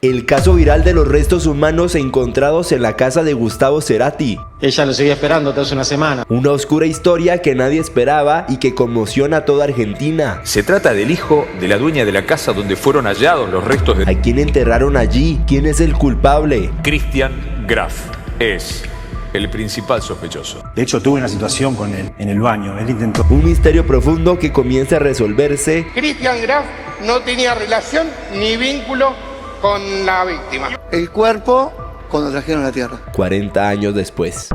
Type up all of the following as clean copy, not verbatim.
El caso viral de los restos humanos encontrados en la casa de Gustavo Cerati. Ella lo seguía esperando hace una semana. Una oscura historia que nadie esperaba y que conmociona a toda Argentina. Se trata del hijo de la dueña de la casa donde fueron hallados los restos de... ¿A quién enterraron allí? ¿Quién es el culpable? Christian Graf es el principal sospechoso. De hecho, tuve una situación con él en el baño. Él intentó... Un misterio profundo que comienza a resolverse. Christian Graf no tenía relación ni vínculo con la víctima. El cuerpo cuando trajeron a la tierra. 40 años después.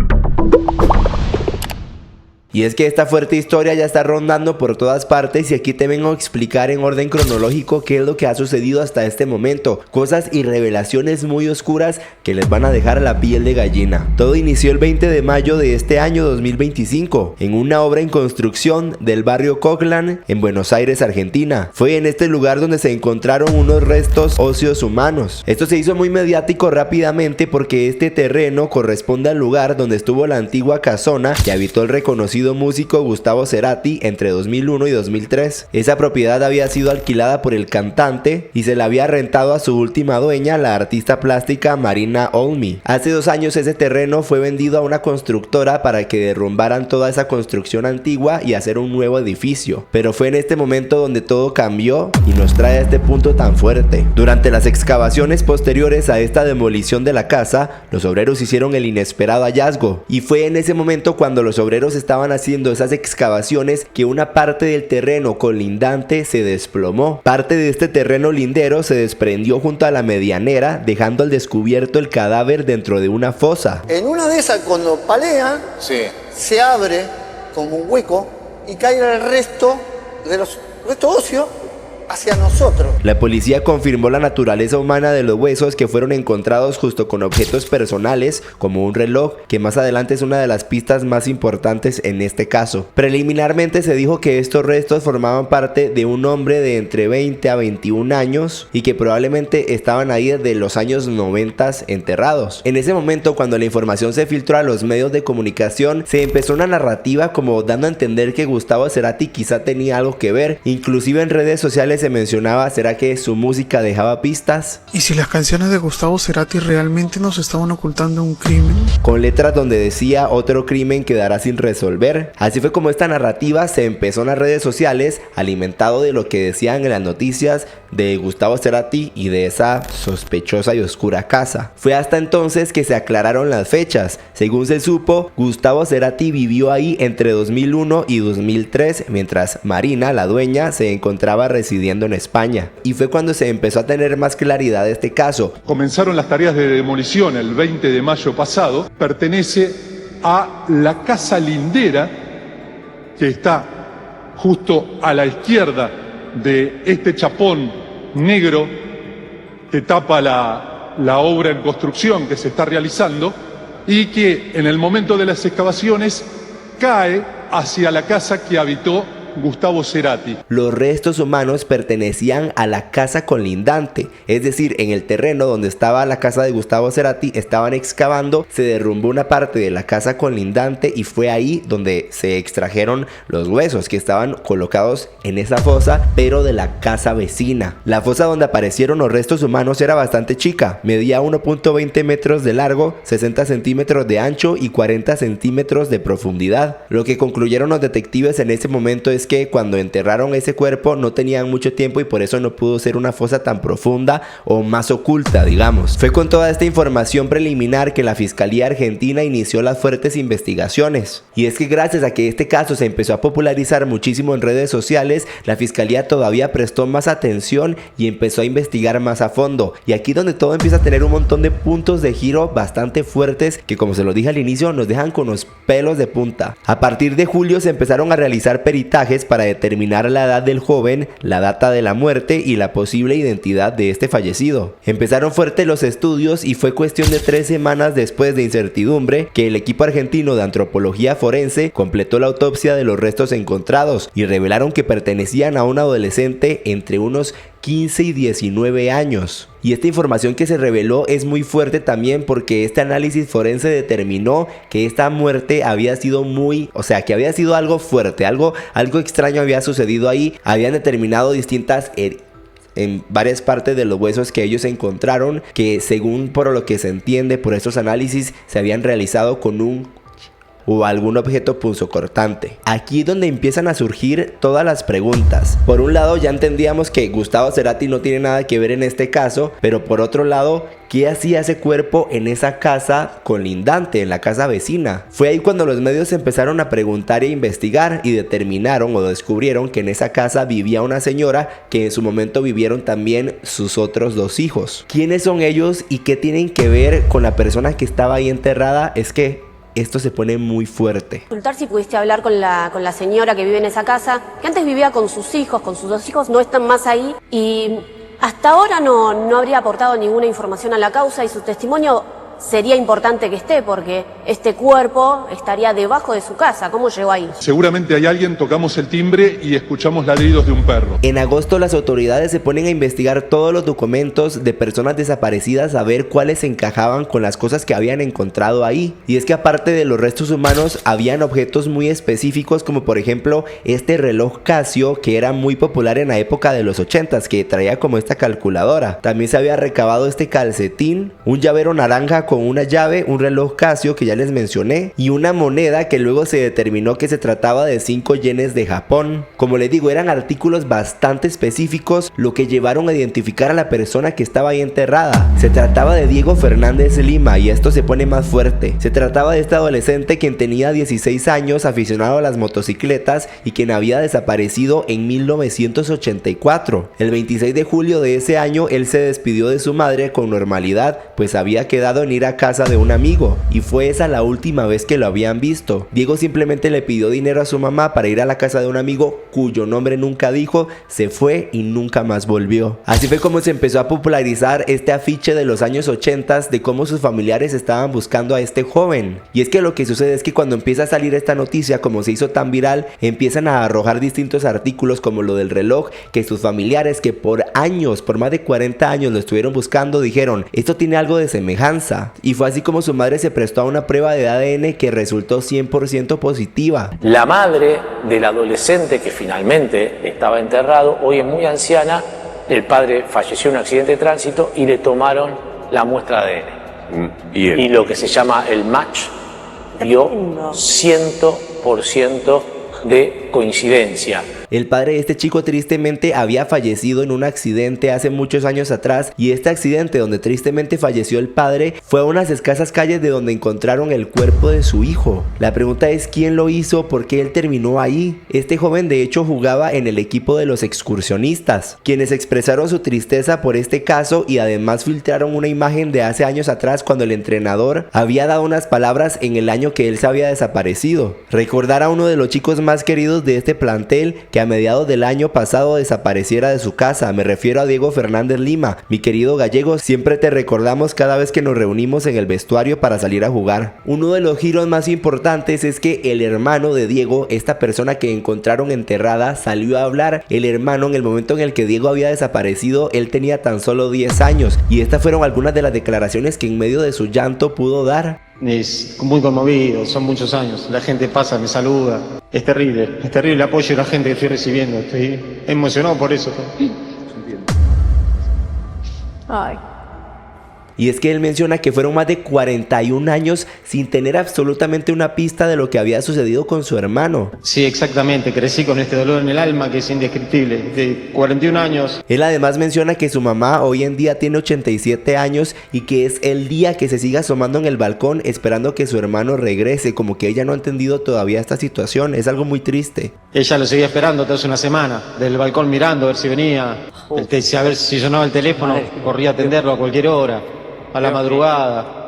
Y es que esta fuerte historia ya está rondando por todas partes y aquí te vengo a explicar en orden cronológico qué es lo que ha sucedido hasta este momento. Cosas y revelaciones muy oscuras que les van a dejar la piel de gallina. Todo inició el 20 de mayo de este año 2025 en una obra en construcción del barrio Coglan en Buenos Aires, Argentina. Fue en este lugar donde se encontraron unos restos óseos humanos. Esto se hizo muy mediático rápidamente porque este terreno corresponde al lugar donde estuvo la antigua casona que habitó el reconocido músico Gustavo Cerati entre 2001 y 2003. Esa propiedad había sido alquilada por el cantante y se la había rentado a su última dueña, la artista plástica Marina Olmi. Hace 2 años ese terreno fue vendido a una constructora para que derrumbaran toda esa construcción antigua y hacer un nuevo edificio. Pero fue en este momento donde todo cambió y nos trae a este punto tan fuerte. Durante las excavaciones posteriores a esta demolición de la casa, los obreros hicieron el inesperado hallazgo y fue en ese momento cuando los obreros estaban haciendo esas excavaciones que una parte del terreno colindante se desplomó. Parte de este terreno lindero se desprendió junto a la medianera, dejando al descubierto el cadáver dentro de una fosa. En una de esas, cuando palean, se abre como un hueco y cae el resto de los restos óseos hacia nosotros. La policía confirmó la naturaleza humana de los huesos que fueron encontrados junto con objetos personales como un reloj, que más adelante es una de las pistas más importantes en este caso. Preliminarmente se dijo que estos restos formaban parte de un hombre de entre 20 a 21 años y que probablemente estaban ahí desde los años 90 enterrados. En ese momento, cuando la información se filtró a los medios de comunicación, se empezó una narrativa como dando a entender que Gustavo Cerati quizá tenía algo que ver. Inclusive en redes sociales se mencionaba, ¿será que su música dejaba pistas? ¿Y si las canciones de Gustavo Cerati realmente nos estaban ocultando un crimen? Con letras donde decía otro crimen quedará sin resolver. Así fue como esta narrativa se empezó en las redes sociales, alimentado de lo que decían en las noticias de Gustavo Cerati y de esa sospechosa y oscura casa. Fue hasta entonces que se aclararon las fechas. Según se supo, Gustavo Cerati vivió ahí entre 2001 y 2003, mientras Marina, la dueña, se encontraba residiendo en España. Y fue cuando se empezó a tener más claridad de este caso. Comenzaron las tareas de demolición el 20 de mayo pasado. Pertenece a la casa lindera que está justo a la izquierda de este chapón negro que tapa la obra en construcción que se está realizando y que en el momento de las excavaciones cae hacia la casa que habitó Gustavo Cerati. Los restos humanos pertenecían a la casa colindante, es decir, en el terreno donde estaba la casa de Gustavo Cerati estaban excavando, se derrumbó una parte de la casa colindante y fue ahí donde se extrajeron los huesos que estaban colocados en esa fosa, pero de la casa vecina. La fosa donde aparecieron los restos humanos era bastante chica, medía 1.20 metros de largo, 60 centímetros de ancho y 40 centímetros de profundidad. Lo que concluyeron los detectives en ese momento es que cuando enterraron ese cuerpo no tenían mucho tiempo y por eso no pudo ser una fosa tan profunda o más oculta, digamos. Fue con toda esta información preliminar que la Fiscalía Argentina inició las fuertes investigaciones. Y es que gracias a que este caso se empezó a popularizar muchísimo en redes sociales, la Fiscalía todavía prestó más atención y empezó a investigar más a fondo. Y aquí donde todo empieza a tener un montón de puntos de giro bastante fuertes que, como se los dije al inicio, nos dejan con los pelos de punta. A partir de julio se empezaron a realizar peritajes para determinar la edad del joven, la data de la muerte y la posible identidad de este fallecido. Empezaron fuertes los estudios y fue cuestión de 3 semanas después de incertidumbre que el equipo argentino de antropología forense completó la autopsia de los restos encontrados y revelaron que pertenecían a un adolescente entre unos 15 y 19 años. Y esta información que se reveló es muy fuerte también porque este análisis forense determinó que esta muerte había sido que había sido algo fuerte, algo extraño había sucedido ahí. Habían determinado distintas en varias partes de los huesos que ellos encontraron, que según por lo que se entiende por estos análisis se habían realizado con un o algún objeto punzocortante. Aquí es donde empiezan a surgir todas las preguntas. Por un lado, ya entendíamos que Gustavo Cerati no tiene nada que ver en este caso, pero por otro lado, ¿qué hacía ese cuerpo en esa casa colindante, en la casa vecina? Fue ahí cuando los medios empezaron a preguntar e investigar y determinaron o descubrieron que en esa casa vivía una señora que en su momento vivieron también sus otros 2 hijos. ¿Quiénes son ellos y qué tienen que ver con la persona que estaba ahí enterrada? Es que esto se pone muy fuerte. Consultar si pudiste hablar con la señora que vive en esa casa, que antes vivía con sus hijos, con sus 2 hijos, no están más ahí y hasta ahora no habría aportado ninguna información a la causa y su testimonio sería importante que esté porque este cuerpo estaría debajo de su casa. ¿Cómo llegó ahí? Seguramente hay alguien, tocamos el timbre y escuchamos ladridos de un perro. En agosto las autoridades se ponen a investigar todos los documentos de personas desaparecidas a ver cuáles encajaban con las cosas que habían encontrado ahí. Y es que aparte de los restos humanos habían objetos muy específicos como por ejemplo este reloj Casio que era muy popular en la época de los 80s, que traía como esta calculadora. También se había recabado este calcetín, un llavero naranja con una llave, un reloj Casio que ya les mencioné y una moneda que luego se determinó que se trataba de 5 yenes de Japón. Como les digo, eran artículos bastante específicos, lo que llevaron a identificar a la persona que estaba ahí enterrada. Se trataba de Diego Fernández Lima y esto se pone más fuerte. Se trataba de este adolescente quien tenía 16 años, aficionado a las motocicletas y quien había desaparecido en 1984. El 26 de julio de ese año él se despidió de su madre con normalidad, pues había quedado en ir a casa de un amigo y fue esa la última vez que lo habían visto. Diego simplemente le pidió dinero a su mamá para ir a la casa de un amigo cuyo nombre nunca dijo, se fue y nunca más volvió. Así fue como se empezó a popularizar este afiche de los años 80 de cómo sus familiares estaban buscando a este joven. Y es que lo que sucede es que cuando empieza a salir esta noticia, como se hizo tan viral, empiezan a arrojar distintos artículos como lo del reloj, que sus familiares que por años, por más de 40 años lo estuvieron buscando, dijeron, esto tiene algo de semejanza. Y fue así como su madre se prestó a una prueba de ADN que resultó 100% positiva. La madre del adolescente que finalmente estaba enterrado, hoy es muy anciana, el padre falleció en un accidente de tránsito y le tomaron la muestra de ADN. Y lo que se llama el match dio 100% de coincidencia. El padre de este chico tristemente había fallecido en un accidente hace muchos años atrás y este accidente donde tristemente falleció el padre fue a unas escasas calles de donde encontraron el cuerpo de su hijo. La pregunta es quién lo hizo, por qué él terminó ahí. Este joven de hecho jugaba en el equipo de los excursionistas, quienes expresaron su tristeza por este caso y además filtraron una imagen de hace años atrás cuando el entrenador había dado unas palabras en el año que él se había desaparecido. Recordar a uno de los chicos más queridos de este plantel que a mediados del año pasado desapareciera de su casa. Me refiero a Diego Fernández Lima. Mi querido gallego, siempre te recordamos cada vez que nos reunimos en el vestuario para salir a jugar. Uno de los giros más importantes es que el hermano de Diego, esta persona que encontraron enterrada, salió a hablar. El hermano, en el momento en el que Diego había desaparecido, él tenía tan solo 10 años y estas fueron algunas de las declaraciones que en medio de su llanto pudo dar. Es muy conmovido, son muchos años, la gente pasa, me saluda, es terrible el apoyo de la gente que estoy recibiendo, estoy emocionado por eso. Ay. Y es que él menciona que fueron más de 41 años sin tener absolutamente una pista de lo que había sucedido con su hermano. Sí, exactamente, crecí con este dolor en el alma que es indescriptible, de 41 años. Él además menciona que su mamá hoy en día tiene 87 años y que es el día que se sigue asomando en el balcón esperando que su hermano regrese, como que ella no ha entendido todavía esta situación, es algo muy triste. Ella lo seguía esperando hace una semana, del balcón mirando a ver si venía, a ver si sonaba el teléfono, corría a atenderlo a cualquier hora. A la madrugada.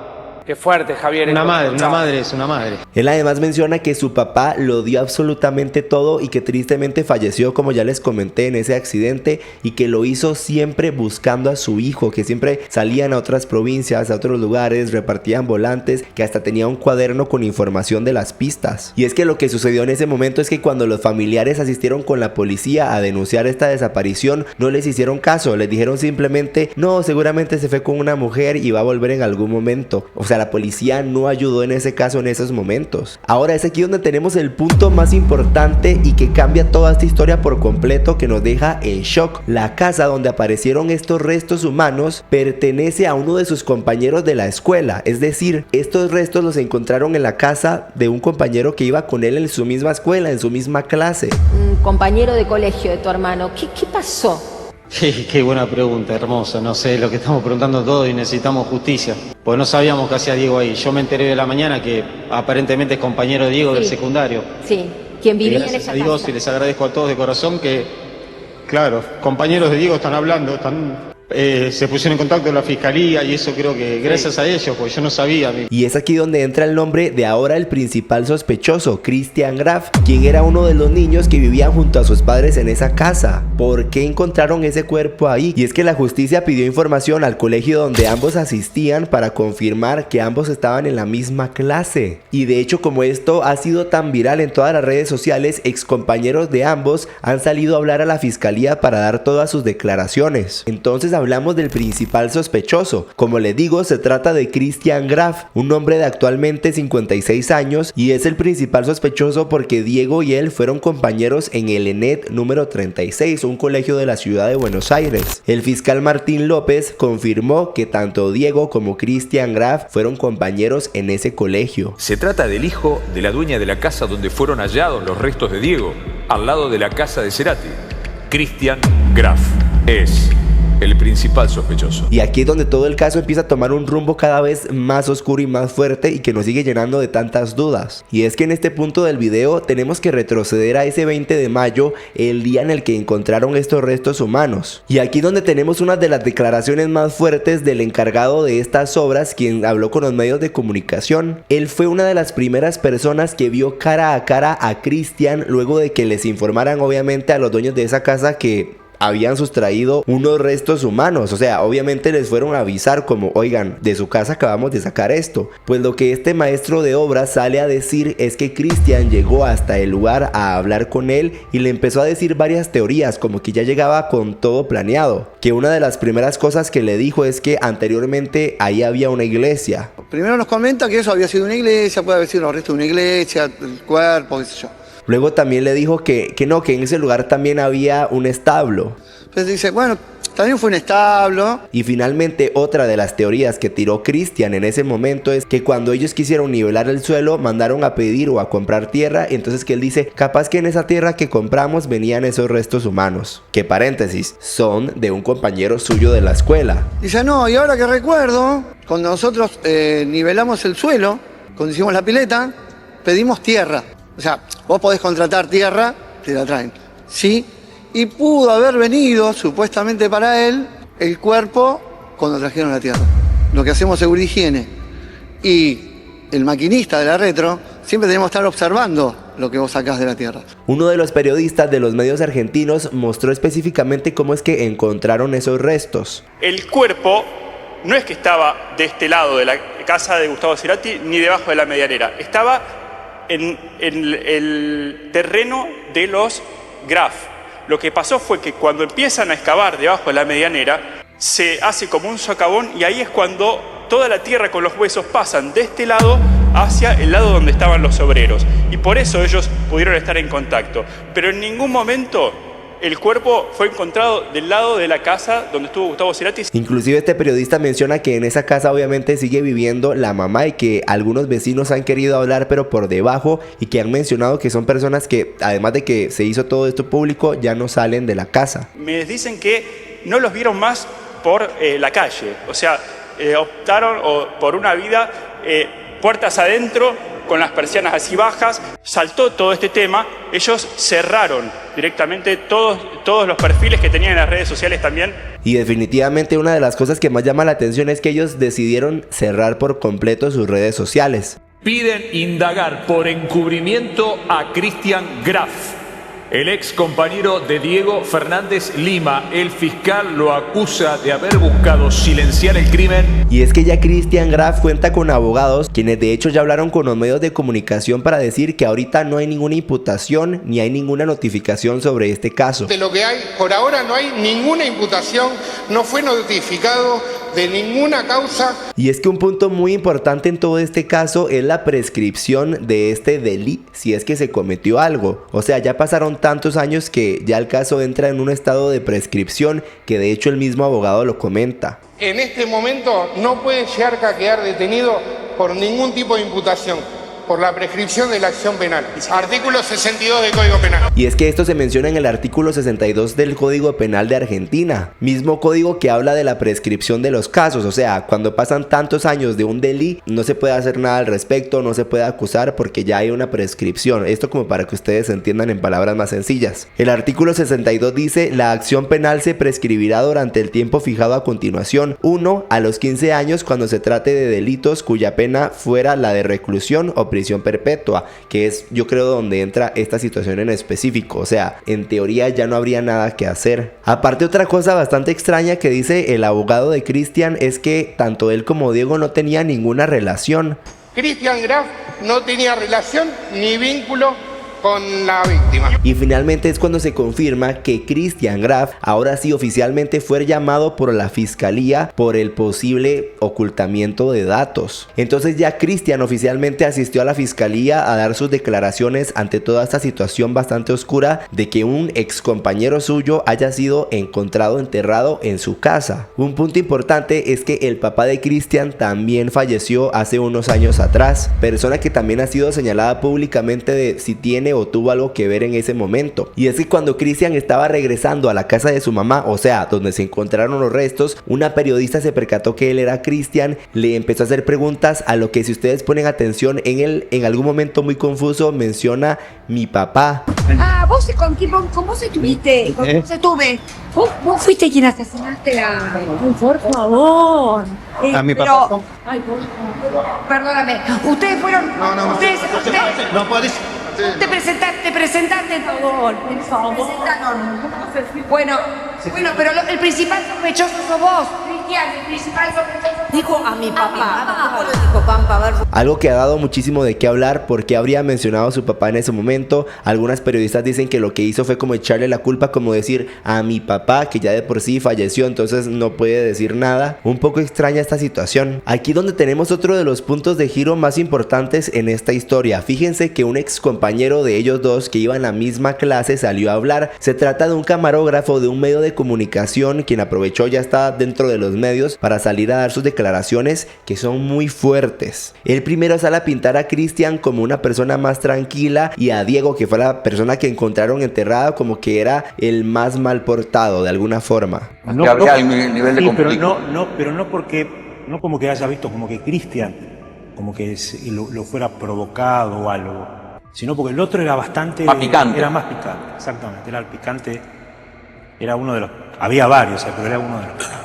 Qué fuerte, Javier. Una madre es una madre. Él además menciona que su papá lo dio absolutamente todo y que tristemente falleció, como ya les comenté, en ese accidente, y que lo hizo siempre buscando a su hijo, que siempre salían a otras provincias, a otros lugares, repartían volantes, que hasta tenía un cuaderno con información de las pistas. Y es que lo que sucedió en ese momento es que cuando los familiares asistieron con la policía a denunciar esta desaparición, no les hicieron caso, les dijeron simplemente, no, seguramente se fue con una mujer y va a volver en algún momento. O sea, sea, la policía no ayudó en ese caso en esos momentos. Ahora es aquí donde tenemos el punto más importante y que cambia toda esta historia por completo, que nos deja en shock. La casa donde aparecieron estos restos humanos pertenece a uno de sus compañeros de la escuela, es decir, estos restos los encontraron en la casa de un compañero que iba con él en su misma escuela, en su misma clase. Un compañero de colegio de tu hermano, ¿qué pasó? Qué buena pregunta, hermosa. No sé, lo que estamos preguntando todos y necesitamos justicia. Porque no sabíamos qué hacía Diego ahí. Yo me enteré de la mañana que aparentemente es compañero de Diego del secundario. Sí, quien vivía en esa casa. Gracias a Dios y les agradezco a todos de corazón que, claro, compañeros de Diego están hablando, se pusieron en contacto con la fiscalía y eso creo que gracias a ellos, pues yo no sabía. Y es aquí donde entra el nombre de ahora el principal sospechoso, Christian Graf, quien era uno de los niños que vivían junto a sus padres en esa casa. ¿Por qué encontraron ese cuerpo ahí? Y es que la justicia pidió información al colegio donde ambos asistían para confirmar que ambos estaban en la misma clase. Y de hecho, como esto ha sido tan viral en todas las redes sociales, excompañeros de ambos han salido a hablar a la fiscalía para dar todas sus declaraciones. Entonces hablamos del principal sospechoso. Como les digo, se trata de Christian Graf, un hombre de actualmente 56 años, y es el principal sospechoso porque Diego y él fueron compañeros en el ENET número 36, un colegio de la ciudad de Buenos Aires. El fiscal Martín López confirmó que tanto Diego como Christian Graf fueron compañeros en ese colegio. Se trata del hijo de la dueña de la casa donde fueron hallados los restos de Diego, al lado de la casa de Cerati. Christian Graf es el principal sospechoso. Y aquí es donde todo el caso empieza a tomar un rumbo cada vez más oscuro y más fuerte y que nos sigue llenando de tantas dudas. Y es que en este punto del video tenemos que retroceder a ese 20 de mayo, el día en el que encontraron estos restos humanos. Y aquí donde tenemos una de las declaraciones más fuertes del encargado de estas obras, quien habló con los medios de comunicación. Él fue una de las primeras personas que vio cara a cara a Christian luego de que les informaran obviamente a los dueños de esa casa que habían sustraído unos restos humanos. O sea, obviamente les fueron a avisar como, oigan, de su casa acabamos de sacar esto. Pues lo que este maestro de obras sale a decir es que Christian llegó hasta el lugar a hablar con él y le empezó a decir varias teorías, como que ya llegaba con todo planeado. Que una de las primeras cosas que le dijo es que anteriormente ahí había una iglesia. Primero nos comenta que eso había sido una iglesia, puede haber sido los restos de una iglesia, el cuerpo, qué sé yo. Luego también le dijo que en ese lugar también había un establo. Entonces dice, bueno, también fue un establo. Y finalmente otra de las teorías que tiró Christian en ese momento es que cuando ellos quisieron nivelar el suelo, mandaron a pedir o a comprar tierra. Entonces que él dice, capaz que en esa tierra que compramos venían esos restos humanos. Que paréntesis, son de un compañero suyo de la escuela. Dice, no, y ahora que recuerdo, cuando nosotros nivelamos el suelo, cuando hicimos la pileta, pedimos tierra. O sea, vos podés contratar tierra, te la traen. Sí, y pudo haber venido, supuestamente para él, el cuerpo cuando trajeron la tierra. Lo que hacemos seguridad y higiene. Y el maquinista de la retro, siempre tenemos que estar observando lo que vos sacás de la tierra. Uno de los periodistas de los medios argentinos mostró específicamente cómo es que encontraron esos restos. El cuerpo no es que estaba de este lado de la casa de Gustavo Cerati ni debajo de la medianera. Estaba en el terreno de los Graf. Lo que pasó fue que cuando empiezan a excavar debajo de la medianera, se hace como un socavón y ahí es cuando toda la tierra con los huesos pasan de este lado hacia el lado donde estaban los obreros. Y por eso ellos pudieron estar en contacto. Pero en ningún momento el cuerpo fue encontrado del lado de la casa donde estuvo Gustavo Cerati. Inclusive este periodista menciona que en esa casa obviamente sigue viviendo la mamá y que algunos vecinos han querido hablar pero por debajo, y que han mencionado que son personas que además de que se hizo todo esto público ya no salen de la casa. Me dicen que no los vieron más por la calle, o sea, optaron por una vida puertas adentro, con las persianas así bajas. Saltó todo este tema, ellos cerraron directamente todos los perfiles que tenían en las redes sociales también. Y definitivamente una de las cosas que más llama la atención es que ellos decidieron cerrar por completo sus redes sociales. Piden indagar por encubrimiento a Christian Graf, el ex compañero de Diego Fernández Lima. El fiscal lo acusa de haber buscado silenciar el crimen. Y es que ya Christian Graf cuenta con abogados, quienes de hecho ya hablaron con los medios de comunicación para decir que ahorita no hay ninguna imputación ni hay ninguna notificación sobre este caso. De lo que hay, por ahora no hay ninguna imputación, no fue notificado de ninguna causa. Y es que un punto muy importante en todo este caso es la prescripción de este delito, si es que se cometió algo. O sea, ya pasaron tantos años que ya el caso entra en un estado de prescripción, que de hecho el mismo abogado lo comenta. En este momento no puede llegar a quedar detenido por ningún tipo de imputación, por la prescripción de la acción penal. Artículo 62 del Código Penal. Y es que esto se menciona en el artículo 62 del Código Penal de Argentina, mismo código que habla de la prescripción de los casos. O sea, cuando pasan tantos años de un delito, no se puede hacer nada al respecto, no se puede acusar porque ya hay una prescripción. Esto como para que ustedes entiendan en palabras más sencillas. El artículo 62 dice: la acción penal se prescribirá durante el tiempo fijado a continuación. 1. A los 15 años cuando se trate de delitos cuya pena fuera la de reclusión o prisión perpetua, que es, yo creo, donde entra esta situación en específico. O sea, en teoría ya no habría nada que hacer. Aparte, otra cosa bastante extraña que dice el abogado de Cristian es que tanto él como Diego no tenían ninguna relación. Cristian Graf no tenía relación ni vínculo con la víctima. Y finalmente es cuando se confirma que Cristian Graf ahora sí oficialmente fue llamado por la fiscalía por el posible ocultamiento de datos. Entonces ya Cristian oficialmente asistió a la fiscalía a dar sus declaraciones ante toda esta situación bastante oscura de que un ex compañero suyo haya sido encontrado enterrado en su casa. Un punto importante es que el papá de Cristian también falleció hace unos años atrás, persona que también ha sido señalada públicamente de si tiene o tuvo algo que ver en ese momento. Y es que cuando Cristian estaba regresando a la casa de su mamá, o sea, donde se encontraron los restos, una periodista se percató que él era Cristian, le empezó a hacer preguntas, a lo que, si ustedes ponen atención, en algún momento muy confuso menciona mi papá. Ah, vos con vos estuviste, con vos estuve. Vos fuiste quien asesinaste a... Por favor. A mi papá. Pero... Ay, por favor. Perdóname. Ustedes fueron... Ustedes... No podés. Te presentaste, por favor. Bueno, pero el principal sospechoso sos vos, Cristian, el principal sospechoso. Dijo a mi papá. ¿Cómo lo dijo, Pampa? A ver. Algo que ha dado muchísimo de qué hablar porque habría mencionado a su papá en ese momento. Algunas periodistas dicen que lo que hizo fue como echarle la culpa, como decir a mi papá, que ya de por sí falleció, entonces no puede decir nada. Un poco extraña esta situación. Aquí donde tenemos otro de los puntos de giro más importantes en esta historia. Fíjense que un ex compañero de ellos dos que iba en la misma clase salió a hablar. Se trata de un camarógrafo de un medio de comunicación quien aprovechó, ya está dentro de los medios, para salir a dar sus declaraciones que son muy fuertes. El primero sale a pintar a Cristian como una persona más tranquila y a Diego, que fue la persona que encontraron enterrada, como que era el más mal portado de alguna forma. No, habría un nivel de conflicto. Pero no como que haya visto como que Cristian como que lo fuera provocado o algo, sino porque el otro era bastante... Más picante. Era más picante, exactamente. Era el picante, era uno de los... Había varios, pero era uno de los picantes.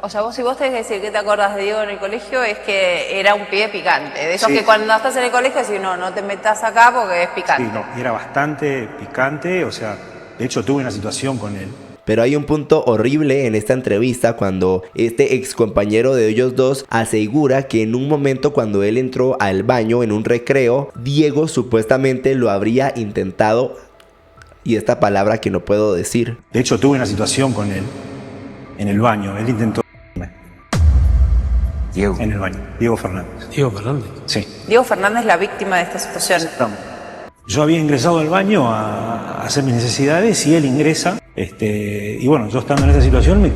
O sea, si vos tenés que decir que te acordás de Diego en el colegio, es que era un pibe picante. De esos Sí. que cuando estás en el colegio decís, no te metas acá porque es picante. Sí, no, era bastante picante, o sea, de hecho tuve una situación con él. Pero hay un punto horrible en esta entrevista cuando este ex compañero de ellos dos asegura que en un momento cuando él entró al baño en un recreo, Diego supuestamente lo habría intentado, y esta palabra que no puedo decir. De hecho tuve una situación con él en el baño, él intentó... Diego. En el baño, Diego Fernández. ¿Diego Fernández? Sí. Diego Fernández, la víctima de esta situación. Yo había ingresado al baño a hacer mis necesidades y él ingresa. Y bueno, yo estando en esa situación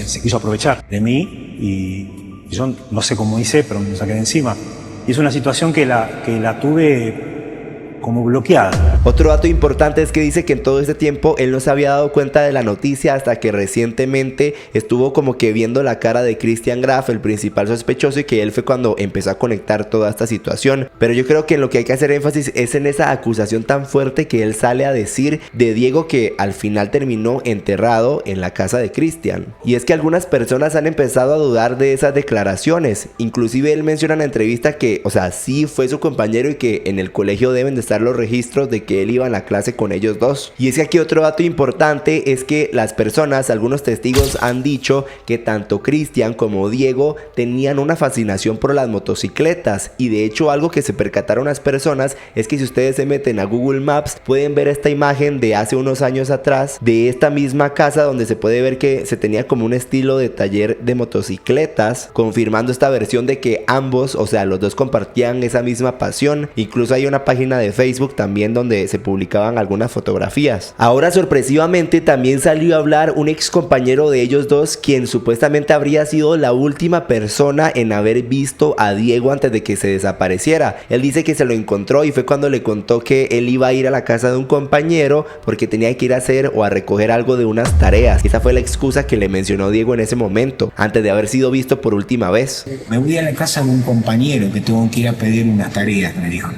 se quiso aprovechar de mí y yo no sé cómo hice, pero me saqué de encima. Y es una situación que la tuve como bloqueada. Otro dato importante es que dice que en todo este tiempo él no se había dado cuenta de la noticia hasta que recientemente estuvo como que viendo la cara de Cristian Graf, el principal sospechoso, y que él fue cuando empezó a conectar toda esta situación. Pero yo creo que en lo que hay que hacer énfasis es en esa acusación tan fuerte que él sale a decir de Diego, que al final terminó enterrado en la casa de Cristian. Y es que algunas personas han empezado a dudar de esas declaraciones. Inclusive él menciona en la entrevista que, o sea, sí fue su compañero y que en el colegio deben de estar revisar los registros de que él iba en la clase con ellos dos. Y es que aquí otro dato importante es que las personas, algunos testigos han dicho que tanto Cristian como Diego tenían una fascinación por las motocicletas, y de hecho algo que se percataron las personas es que si ustedes se meten a Google Maps pueden ver esta imagen de hace unos años atrás de esta misma casa, donde se puede ver que se tenía como un estilo de taller de motocicletas, confirmando esta versión de que ambos, o sea, los dos compartían esa misma pasión. Incluso hay una página de Facebook también donde se publicaban algunas fotografías. Ahora sorpresivamente también salió a hablar un ex compañero de ellos dos, quien supuestamente habría sido la última persona en haber visto a Diego antes de que se desapareciera. Él dice que se lo encontró y fue cuando le contó que él iba a ir a la casa de un compañero porque tenía que ir a hacer o a recoger algo de unas tareas. Esa fue la excusa que le mencionó Diego en ese momento, antes de haber sido visto por última vez. Me voy a la casa de un compañero que tengo que ir a pedir unas tareas, me dijo.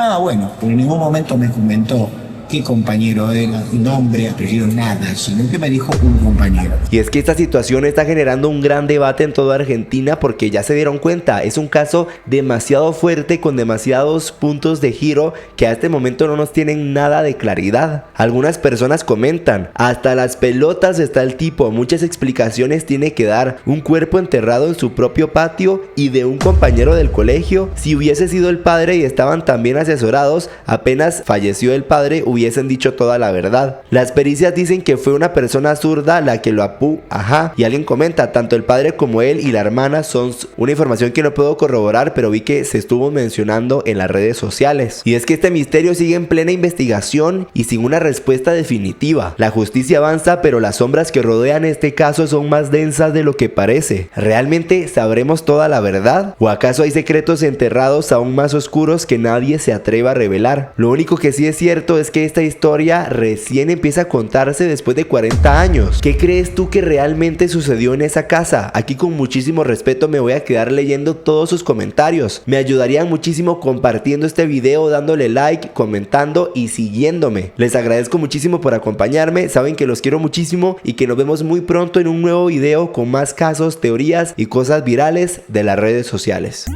Ah, bueno, pero en ningún momento me comentó qué compañero era, nombre, apellido, nada, sino que me dijo un compañero. Y es que esta situación está generando un gran debate en toda Argentina, porque ya se dieron cuenta, es un caso demasiado fuerte con demasiados puntos de giro que a este momento no nos tienen nada de claridad. Algunas personas comentan, hasta las pelotas está el tipo, muchas explicaciones tiene que dar, un cuerpo enterrado en su propio patio y de un compañero del colegio. Si hubiese sido el padre y estaban tan bien asesorados, apenas falleció el padre hubiesen dicho toda la verdad. Las pericias dicen que fue una persona zurda la que lo ajá. Y alguien comenta, tanto el padre como él y la hermana son, una información que no puedo corroborar, pero vi que se estuvo mencionando en las redes sociales. Y es que este misterio sigue en plena investigación y sin una respuesta definitiva. La justicia avanza, pero las sombras que rodean este caso son más densas de lo que parece. ¿Realmente sabremos toda la verdad? ¿O acaso hay secretos enterrados aún más oscuros que nadie se atreva a revelar? Lo único que sí es cierto es que esta historia recién empieza a contarse después de 40 años. ¿Qué crees tú que realmente sucedió en esa casa? Aquí con muchísimo respeto me voy a quedar leyendo todos sus comentarios. Me ayudarían muchísimo compartiendo este video, dándole like, comentando y siguiéndome. Les agradezco muchísimo por acompañarme, saben que los quiero muchísimo y que nos vemos muy pronto en un nuevo video con más casos, teorías y cosas virales de las redes sociales.